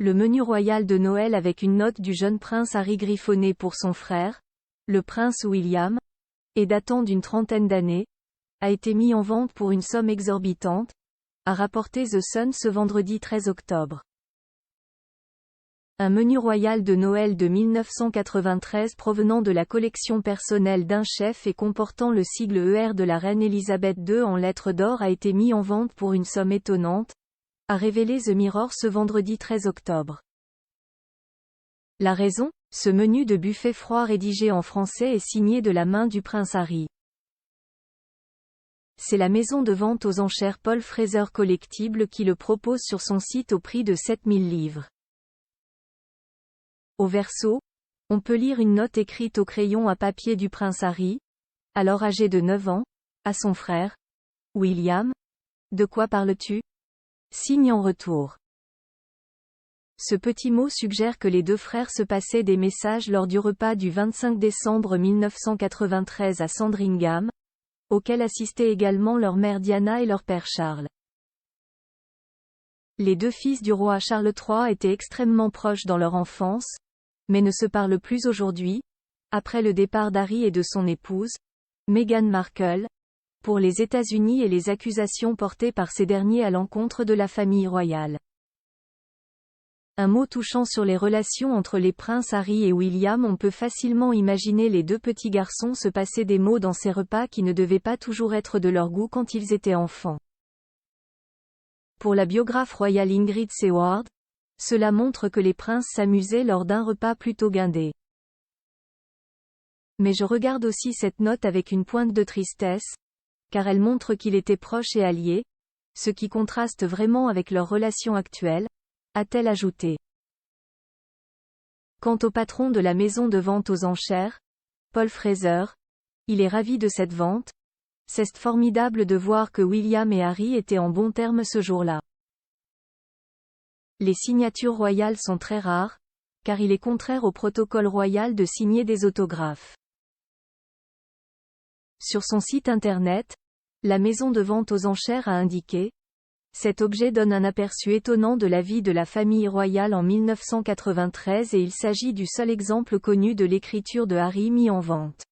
le menu royal de Noël avec une note du jeune prince Harry griffonné pour son frère, le prince William, et datant d'une trentaine d'années, a été mis en vente pour une somme exorbitante, a rapporté The Sun ce vendredi 13 octobre. Un menu royal de Noël de 1993 provenant de la collection personnelle d'un chef et comportant le sigle ER de la reine Elisabeth II en lettres d'or a été mis en vente pour une somme étonnante, a révélé The Mirror ce vendredi 13 octobre. La raison ? Ce menu de buffet froid rédigé en français est signé de la main du prince Harry. C'est la maison de vente aux enchères Paul Fraser Collectibles qui le propose sur son site au prix de 7000 livres. Au verso, on peut lire une note écrite au crayon à papier du prince Harry, alors âgé de 9 ans, à son frère, William. De quoi parles-tu ? Signe en retour. Ce petit mot suggère que les deux frères se passaient des messages lors du repas du 25 décembre 1993 à Sandringham, auquel assistaient également leur mère Diana et leur père Charles. Les deux fils du roi Charles III étaient extrêmement proches dans leur enfance, mais ne se parlent plus aujourd'hui, après le départ d'Harry et de son épouse, Meghan Markle, pour les États-Unis et les accusations portées par ces derniers à l'encontre de la famille royale. Un mot touchant sur les relations entre les princes Harry et William. On peut facilement imaginer les deux petits garçons se passer des mots dans ces repas qui ne devaient pas toujours être de leur goût quand ils étaient enfants. Pour la biographe royale Ingrid Seward, cela montre que les princes s'amusaient lors d'un repas plutôt guindé. Mais je regarde aussi cette note avec une pointe de tristesse, car elle montre qu'il était proche et allié, ce qui contraste vraiment avec leur relation actuelle, a-t-elle ajouté. Quant au patron de la maison de vente aux enchères, Paul Fraser, il est ravi de cette vente. C'est formidable de voir que William et Harry étaient en bons termes ce jour-là. Les signatures royales sont très rares, car il est contraire au protocole royal de signer des autographes. Sur son site internet, la maison de vente aux enchères a indiqué: cet objet donne un aperçu étonnant de la vie de la famille royale en 1993 et il s'agit du seul exemple connu de l'écriture de Harry mis en vente.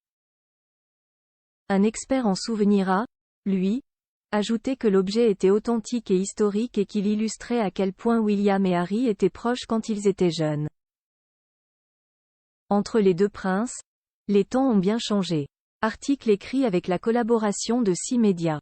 Un expert en souvenirs a, lui, ajouté que l'objet était authentique et historique et qu'il illustrait à quel point William et Harry étaient proches quand ils étaient jeunes. Entre les deux princes, les temps ont bien changé. Article écrit avec la collaboration de 6 médias.